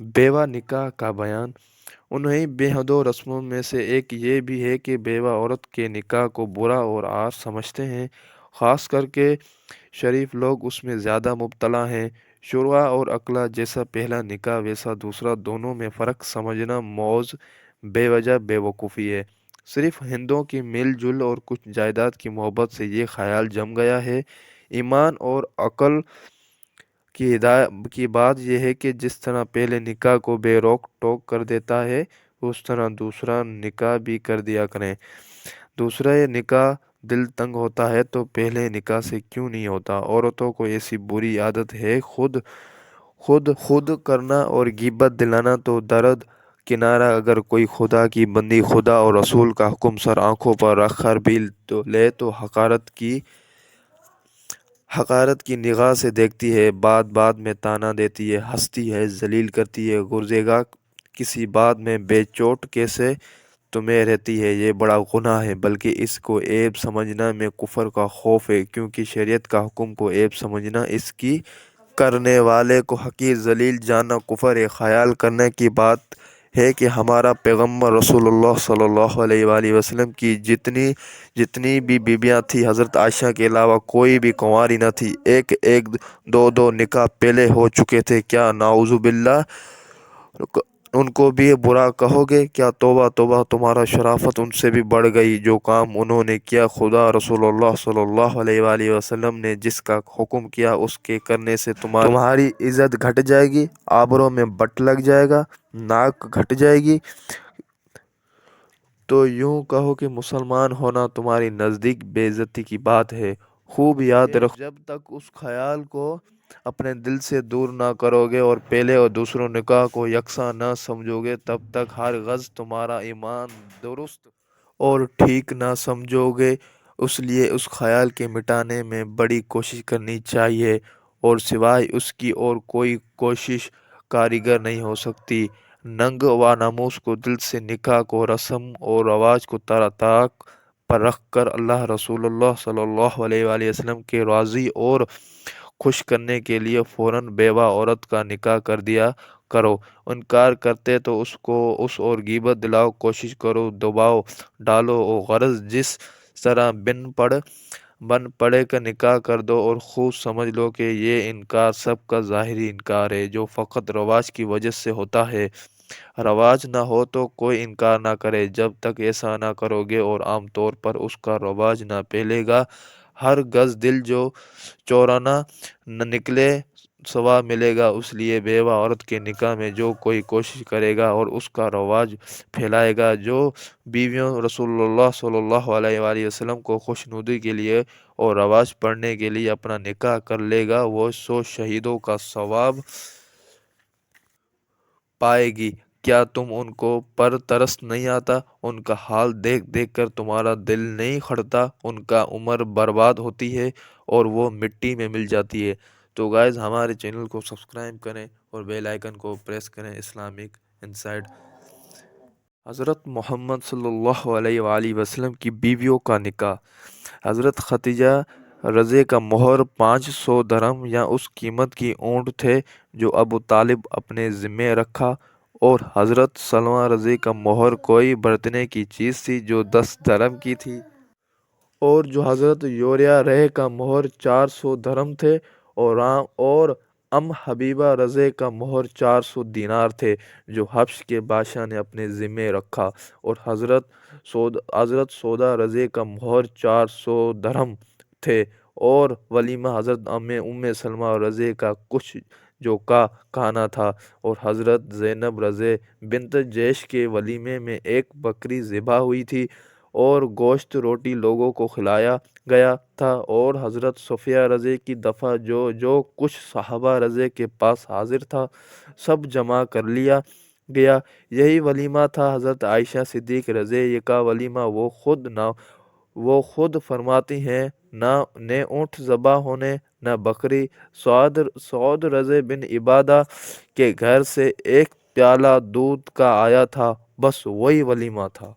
بیوہ نکاح کا بیان۔ انہیں بےحدوں رسموں میں سے ایک یہ بھی ہے کہ بیوہ عورت کے نکاح کو برا اور عار سمجھتے ہیں، خاص کر کے شریف لوگ اس میں زیادہ مبتلا ہیں۔ شرع اور عقل جیسا پہلا نکاح ویسا دوسرا، دونوں میں فرق سمجھنا محض بے وجہ بے وقوفی ہے۔ صرف ہندوؤں کی میل جول اور کچھ جائیداد کی محبت سے یہ خیال جم گیا ہے۔ ایمان اور عقل کی بات یہ ہے کہ جس طرح پہلے نکاح کو بے روک ٹوک کر دیتا ہے، اس طرح دوسرا نکاح بھی کر دیا کریں۔ دوسرا نکاح دل تنگ ہوتا ہے تو پہلے نکاح سے کیوں نہیں ہوتا؟ عورتوں کو ایسی بری عادت ہے خود کرنا اور غیبت دلانا۔ تو درد کنارہ، اگر کوئی خدا کی بندی خدا اور رسول کا حکم سر آنکھوں پر رکھ کر بھی لے تو حقارت کی نگاہ سے دیکھتی ہے، بات بات میں طعنہ دیتی ہے، ہنستی ہے، ذلیل کرتی ہے، گریزے گا کسی بات میں بے چوٹ کیسے تمہیں رہتی ہے۔ یہ بڑا گناہ ہے، بلکہ اس کو عیب سمجھنا میں کفر کا خوف ہے، کیونکہ شریعت کا حکم کو عیب سمجھنا، اس کی کرنے والے کو حقیر ذلیل جاننا کفر ہے۔ خیال کرنے کی بات ہے کہ ہمارا پیغمبر رسول اللہ صلی اللہ علیہ وآلہ وسلم کی جتنی بھی بیویاں تھیں، حضرت عائشہ کے علاوہ کوئی بھی کنواری نہ تھی۔ ایک دو نکاح پہلے ہو چکے تھے۔ کیا نعوذ باللہ ان کو بھی برا کہو گے؟ کیا توبہ توبہ، تمہارا شرافت ان سے بھی بڑھ گئی۔ جو کام انہوں نے کیا، خدا رسول اللہ صلی اللہ علیہ وآلہ وسلم نے جس کا حکم کیا، اس کے کرنے سے تمہاری عزت گھٹ جائے گی، آبرو میں بٹ لگ جائے گا، ناک گھٹ جائے گی۔ تو یوں کہو کہ مسلمان ہونا تمہاری نزدیک بے عزتی کی بات ہے۔ خوب یاد رکھو، جب تک اس خیال کو اپنے دل سے دور نہ کرو گے اور پہلے اور دوسروں نکاح کو یکساں نہ سمجھو گے، تب تک ہرگز تمہارا ایمان درست اور ٹھیک نہ سمجھو گے۔ اس لیے اس خیال کے مٹانے میں بڑی کوشش کرنی چاہیے، اور سوائے اس کی اور کوئی کوشش کارگر نہیں ہو سکتی۔ ننگ و ناموس کو دل سے، نکاح کو رسم اور رواج کو طاق پر رکھ کر اللہ، رسول اللہ صلی اللہ علیہ وآلہ وسلم کے راضی اور خوش کرنے کے لیے فوراً بیوہ عورت کا نکاح کر دیا کرو۔ انکار کرتے تو اس اور غیبت دلاؤ، کوشش کرو دباؤ ڈالو، اور غرض جس طرح بن پڑے کا نکاح کر دو، اور خوب سمجھ لو کہ یہ انکار سب کا ظاہری انکار ہے جو فقط رواج کی وجہ سے ہوتا ہے۔ رواج نہ ہو تو کوئی انکار نہ کرے۔ جب تک ایسا نہ کرو گے اور عام طور پر اس کا رواج نہ پھیلے گا، ہرگز دل جو چورانا نہ نکلے ثواب ملے گا۔ اس لیے بیوہ عورت کے نکاح میں جو کوئی کوشش کرے گا اور اس کا رواج پھیلائے گا، جو بیویوں رسول اللہ صلی اللہ علیہ وآلہ وسلم کو خوشنودی کے لیے اور رواج پڑھنے کے لیے اپنا نکاح کر لے گا، وہ 100 شہیدوں کا ثواب پائے گی۔ کیا تم ان کو پر ترس نہیں آتا؟ ان کا حال دیکھ دیکھ کر تمہارا دل نہیں کھٹتا؟ ان کا عمر برباد ہوتی ہے اور وہ مٹی میں مل جاتی ہے۔ تو گائز، ہمارے چینل کو سبسکرائب کریں اور بیل آئیکن کو پریس کریں۔ Islamic insight. حضرت محمد صلی اللہ علیہ وآلہ وسلم کی بیویوں کا نکاح۔ حضرت ختیجہ رضی کا مہر 500 درہم یا اس قیمت کی اونٹ تھے جو ابو طالب اپنے ذمے رکھا، اور حضرت سلمہ رضی کا مہر کوئی برتنے کی چیز تھی جو 10 درہم کی تھی، اور جو حضرت یوریا رہ کا مہر 400 درہم تھے، اور ام حبیبہ رضی کا مہر 400 دینار تھے جو حبش کے بادشاہ نے اپنے ذمے رکھا، اور حضرت سودا رضی کا مہر 400 درہم تھے، اور ولیمہ حضرت ام سلمہ رضی کا کچھ جو کا کھانا تھا، اور حضرت زینب رضی بنت جیش کے ولیمے میں ایک بکری ذبح ہوئی تھی اور گوشت روٹی لوگوں کو کھلایا گیا تھا، اور حضرت صفیہ رضی کی دفعہ جو کچھ صحابہ رضی کے پاس حاضر تھا سب جمع کر لیا گیا۔ یہی ولیمہ تھا حضرت عائشہ صدیقہ رضی کا ولیمہ۔ وہ خود فرماتی ہیں، نہ اونٹ ذبح ہونے نہ بکری، سعود رضی بن عبادہ کے گھر سے ایک پیالہ دودھ کا آیا تھا، بس وہی ولیمہ تھا۔